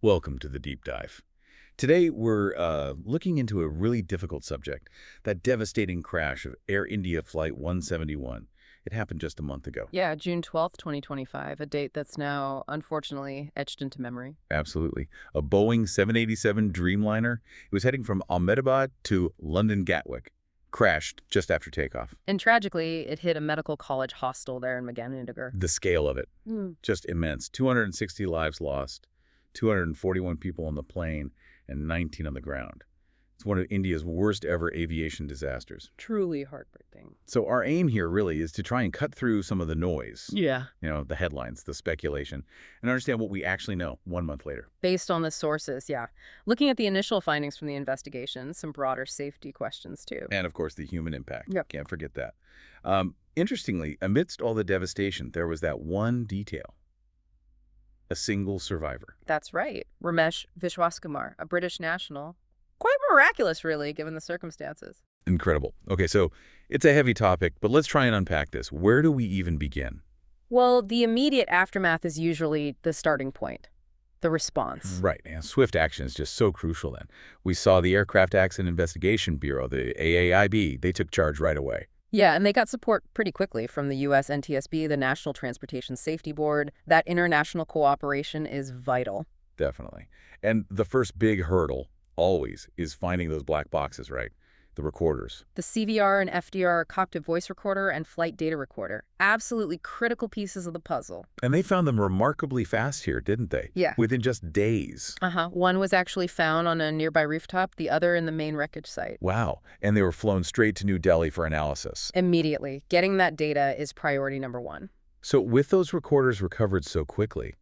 Welcome to the deep dive. Today, we're looking into a really difficult subject, that devastating crash of Air India Flight 171. It happened just a month ago. Yeah, June 12th, 2025, a date that's now unfortunately etched into memory. Absolutely. A Boeing 787 Dreamliner. It was heading from Ahmedabad to London Gatwick. Crashed just after takeoff. And tragically, it hit a medical college hostel there in Meghannidigar. The scale of it, Mm. just immense. 260 lives lost, 241 people on the plane, and 19 on the ground. It's one of India's worst ever aviation disasters. Truly heartbreaking. So our aim here really is to try and cut through some of the noise, Yeah. the headlines, the speculation, and understand what we actually know 1 month later. Based on the sources, yeah. Looking at the initial findings from the investigation, some broader safety questions too. And of course, the human impact. Yep. Can't forget that. Interestingly, amidst all the devastation, there was that one detail. A single survivor. That's right. Ramesh Vishwaskumar, a British national. Quite miraculous, really, given the circumstances. Incredible. Okay, so it's a heavy topic, but let's try and unpack this. Where do we even begin? Well, the immediate aftermath is usually the starting point, the response. Right, and swift action is just so crucial then. We saw the Aircraft Accident Investigation Bureau, the AAIB, they took charge right away. Yeah, and they got support pretty quickly from the U.S. NTSB, the National Transportation Safety Board. That international cooperation is vital. Definitely. And the first big hurdle, always, is finding those black boxes, right? The recorders. The CVR and FDR cockpit voice recorder and flight data recorder. Absolutely critical pieces of the puzzle. And they found them remarkably fast here, didn't they? Yeah. Within just days. One was actually found on a nearby rooftop, the other in the main wreckage site. Wow. And they were flown straight to New Delhi for analysis. Immediately. Getting that data is priority number one. So with those recorders recovered so quickly,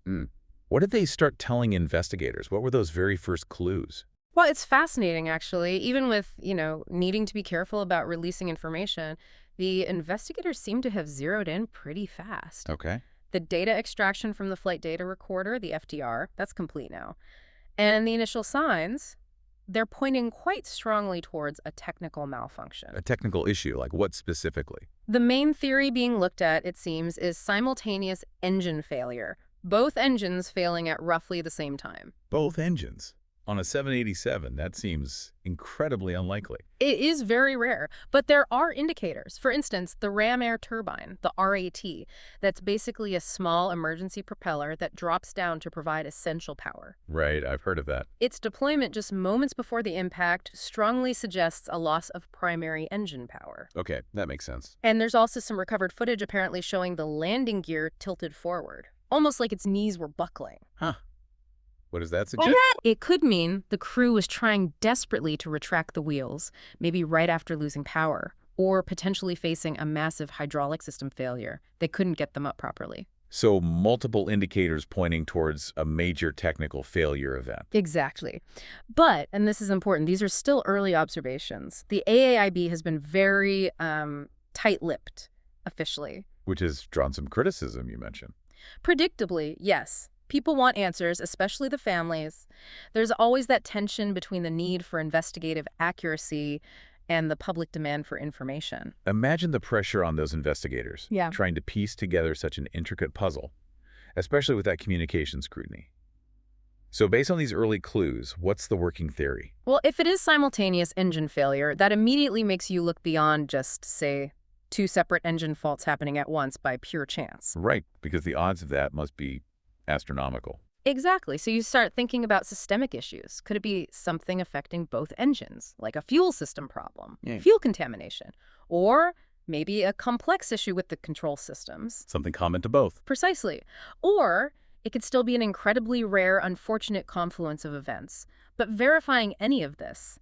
what did they start telling investigators? What were those very first clues? Well, it's fascinating, actually. Even with, needing to be careful about releasing information, the investigators seem to have zeroed in pretty fast. Okay. The data extraction from the flight data recorder, the FDR, that's complete now. And the initial signs, they're pointing quite strongly towards a technical malfunction. A technical issue, like what specifically? The main theory being looked at, it seems, is simultaneous engine failure. Both engines failing at roughly the same time. Both engines. On a 787, that seems incredibly unlikely. It is very rare, but there are indicators. For instance, the ram air turbine, the RAT, that's basically a small emergency propeller that drops down to provide essential power. Right, I've heard of that. Its deployment just moments before the impact strongly suggests a loss of primary engine power. Okay, that makes sense. And there's also some recovered footage apparently showing the landing gear tilted forward, almost like its knees were buckling. Huh. What does that suggest? It could mean the crew was trying desperately to retract the wheels, maybe right after losing power, or potentially facing a massive hydraulic system failure. They couldn't get them up properly. So multiple indicators pointing towards a major technical failure event. Exactly. But, and this is important, these are still early observations. The AAIB has been very tight-lipped, officially. Which has drawn some criticism, you mentioned. Predictably, yes. People want answers, especially the families. There's always that tension between the need for investigative accuracy and the public demand for information. Imagine the pressure on those investigators, Yeah. trying to piece together such an intricate puzzle, especially with that communication scrutiny. So based on these early clues, what's the working theory? Well, if it is simultaneous engine failure, that immediately makes you look beyond just, say, two separate engine faults happening at once by pure chance. Right, because the odds of that must be astronomical. Exactly. So you start thinking about systemic issues. Could it be something affecting both engines, like a fuel system problem, fuel contamination, or maybe a complex issue with the control systems? Something common to both. Precisely. Or it could still be an incredibly rare, unfortunate confluence of events. But verifying any of this,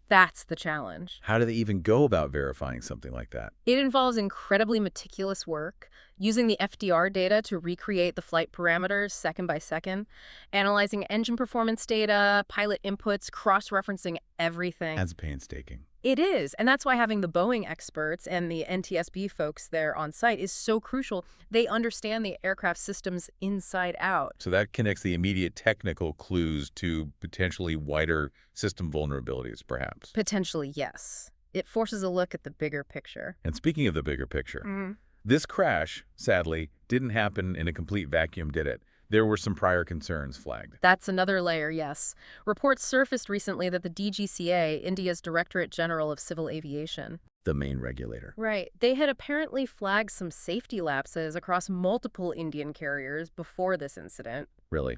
that's the challenge. How do they even go about verifying something like that? It involves incredibly meticulous work, using the FDR data to recreate the flight parameters second by second, analyzing engine performance data, pilot inputs, cross-referencing everything. That's painstaking. It is, and that's why having the Boeing experts and the NTSB folks there on site is so crucial. They understand the aircraft systems inside out. So that connects the immediate technical clues to potentially wider system vulnerabilities, perhaps. Potentially, yes. It forces a look at the bigger picture. And speaking of the bigger picture, this crash, sadly, didn't happen in a complete vacuum, did it? There were some prior concerns flagged. That's another layer, yes. Reports surfaced recently that the DGCA, India's Directorate General of Civil Aviation, The main regulator. right, they had apparently flagged some safety lapses across multiple Indian carriers before this incident. Really?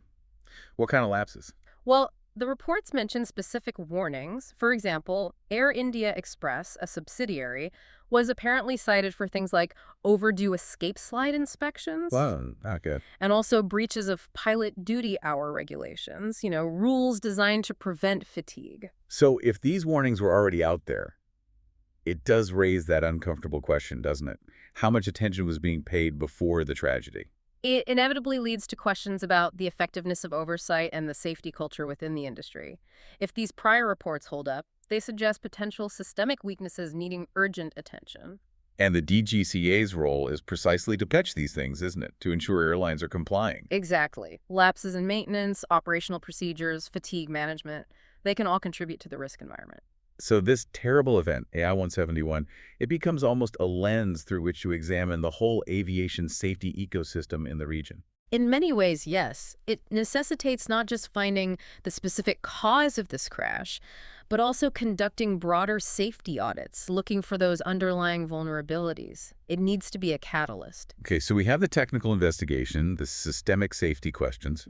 What kind of lapses? Well, the reports mention specific warnings. For example, Air India Express, a subsidiary, was apparently cited for things like overdue escape slide inspections Well, not good. and also breaches of pilot duty hour regulations, rules designed to prevent fatigue. So if these warnings were already out there, it does raise that uncomfortable question, doesn't it? How much attention was being paid before the tragedy? It inevitably leads to questions about the effectiveness of oversight and the safety culture within the industry. If these prior reports hold up, they suggest potential systemic weaknesses needing urgent attention. And the DGCA's role is precisely to catch these things, isn't it? To ensure airlines are complying. Exactly. Lapses in maintenance, operational procedures, fatigue management, they can all contribute to the risk environment. So this terrible event, AI-171, it becomes almost a lens through which to examine the whole aviation safety ecosystem in the region. In many ways, yes. It necessitates not just finding the specific cause of this crash, but also conducting broader safety audits, looking for those underlying vulnerabilities. It needs to be a catalyst. Okay, so we have the technical investigation, the systemic safety questions,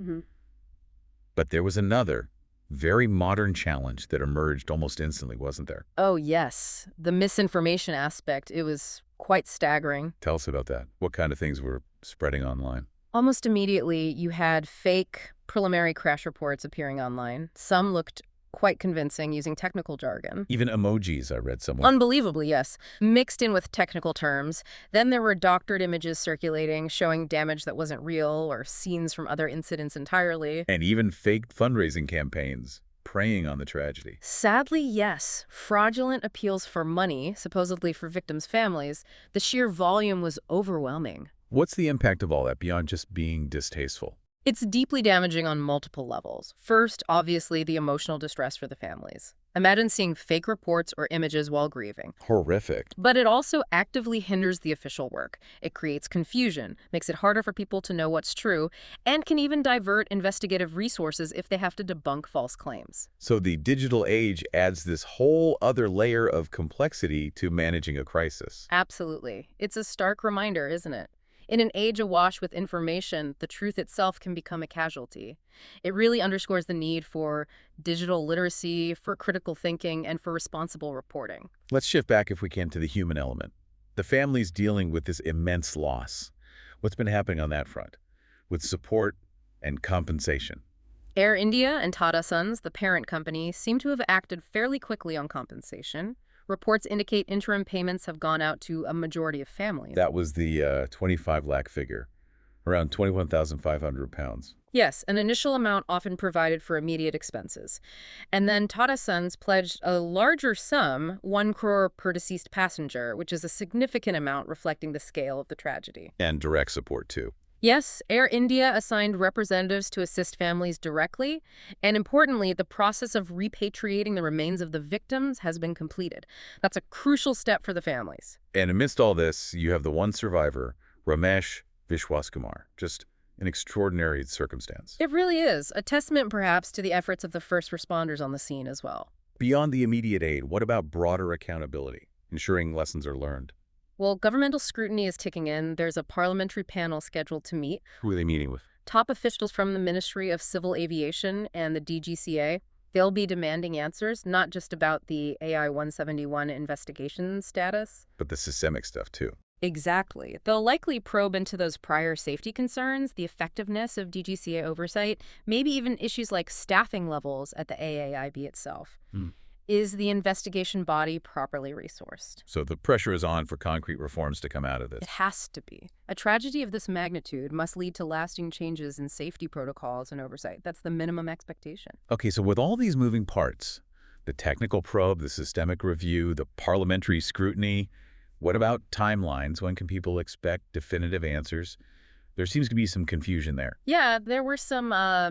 but there was another very modern challenge that emerged almost instantly, wasn't there? Oh, yes. The misinformation aspect, it was quite staggering. Tell us about that. What kind of things were spreading online? Almost immediately, you had fake preliminary crash reports appearing online. Some looked quite convincing using technical jargon. Even emojis, I read somewhere. Unbelievably, yes. Mixed in with technical terms. Then there were doctored images circulating showing damage that wasn't real or scenes from other incidents entirely. And even fake fundraising campaigns preying on the tragedy. Sadly, yes. Fraudulent appeals for money, supposedly for victims' families. The sheer volume was overwhelming. What's the impact of all that beyond just being distasteful? It's deeply damaging on multiple levels. First, obviously, the emotional distress for the families. Imagine seeing fake reports or images while grieving. Horrific. But it also actively hinders the official work. It creates confusion, makes it harder for people to know what's true, and can even divert investigative resources if they have to debunk false claims. So the digital age adds this whole other layer of complexity to managing a crisis. Absolutely. It's a stark reminder, isn't it? In an age awash with information, the truth itself can become a casualty. It really underscores the need for digital literacy, for critical thinking, and for responsible reporting. Let's shift back, if we can, to the human element. The families dealing with this immense loss. What's been happening on that front with support and compensation? Air India and Tata Sons, the parent company, seem to have acted fairly quickly on compensation. Reports indicate interim payments have gone out to a majority of families. That was the 25 lakh figure, around 21,500 pounds. Yes, an initial amount often provided for immediate expenses. And then Tata Sons pledged a larger sum, 1 crore per deceased passenger, which is a significant amount reflecting the scale of the tragedy. And direct support, too. Yes, Air India assigned representatives to assist families directly, and importantly, the process of repatriating the remains of the victims has been completed. That's a crucial step for the families. And amidst all this, you have the one survivor, Ramesh Vishwaskumar. Just an extraordinary circumstance. It really is, a testament perhaps to the efforts of the first responders on the scene as well. Beyond the immediate aid, what about broader accountability, ensuring lessons are learned? Well, governmental scrutiny is ticking in. There's a parliamentary panel scheduled to meet. Who are they meeting with? Top officials from the Ministry of Civil Aviation and the DGCA. They'll be demanding answers, not just about the AI-171 investigation status. But the systemic stuff, too. Exactly. They'll likely probe into those prior safety concerns, the effectiveness of DGCA oversight, maybe even issues like staffing levels at the AAIB itself. Is the investigation body properly resourced? So the pressure is on for concrete reforms to come out of this. It has to be. A tragedy of this magnitude must lead to lasting changes in safety protocols and oversight. That's the minimum expectation. Okay, so with all these moving parts, the technical probe, the systemic review, the parliamentary scrutiny, what about timelines? When can people expect definitive answers? There seems to be some confusion there. Yeah, there were some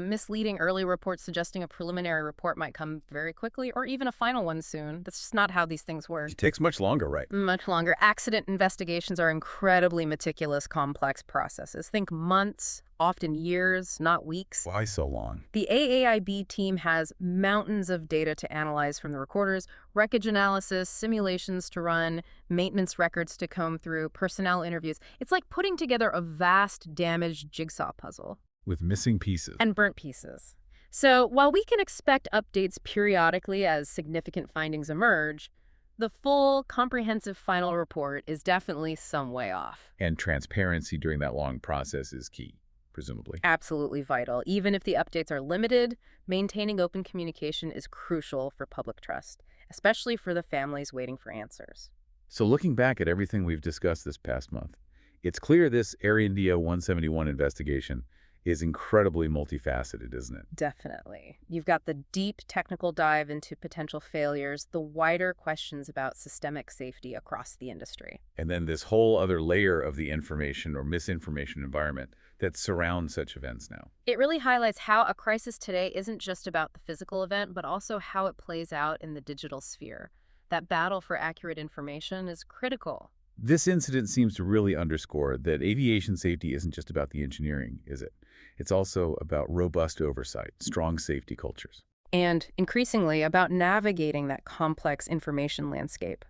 misleading early reports suggesting a preliminary report might come very quickly or even a final one soon. That's just not how these things work. It takes much longer, right? Much longer. Accident investigations are incredibly meticulous, complex processes. Think months, often years, not weeks. Why so long? The AAIB team has mountains of data to analyze from the recorders, wreckage analysis, simulations to run, maintenance records to comb through, personnel interviews. It's like putting together a vast, damaged jigsaw puzzle. With missing pieces. And burnt pieces. So while we can expect updates periodically as significant findings emerge, the full, comprehensive final report is definitely some way off. And transparency during that long process is key, presumably. Absolutely vital. Even if the updates are limited, maintaining open communication is crucial for public trust, especially for the families waiting for answers. So looking back at everything we've discussed this past month, it's clear this Air India 171 investigation is incredibly multifaceted, isn't it? Definitely. You've got the deep technical dive into potential failures, the wider questions about systemic safety across the industry. And then this whole other layer of the information or misinformation environment that surrounds such events now. It really highlights how a crisis today isn't just about the physical event, but also how it plays out in the digital sphere. That battle for accurate information is critical. This incident seems to really underscore that aviation safety isn't just about the engineering, is it? It's also about robust oversight, strong safety cultures. And increasingly about navigating that complex information landscape.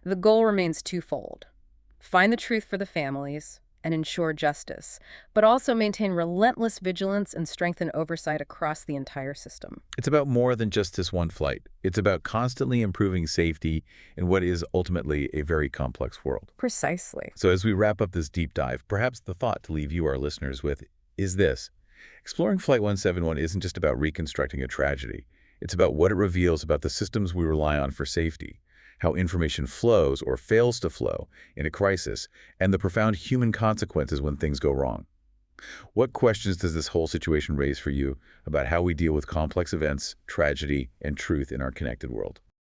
The goal remains twofold: find the truth for the families and ensure justice, but also maintain relentless vigilance and strengthen oversight across the entire system. It's about more than just this one flight. It's about constantly improving safety in what is ultimately a very complex world. Precisely. So as we wrap up this deep dive, perhaps the thought to leave you, our listeners, with is this: exploring Flight 171 isn't just about reconstructing a tragedy. It's about what it reveals about the systems we rely on for safety, how information flows or fails to flow in a crisis, and the profound human consequences when things go wrong. What questions does this whole situation raise for you about how we deal with complex events, tragedy, and truth in our connected world?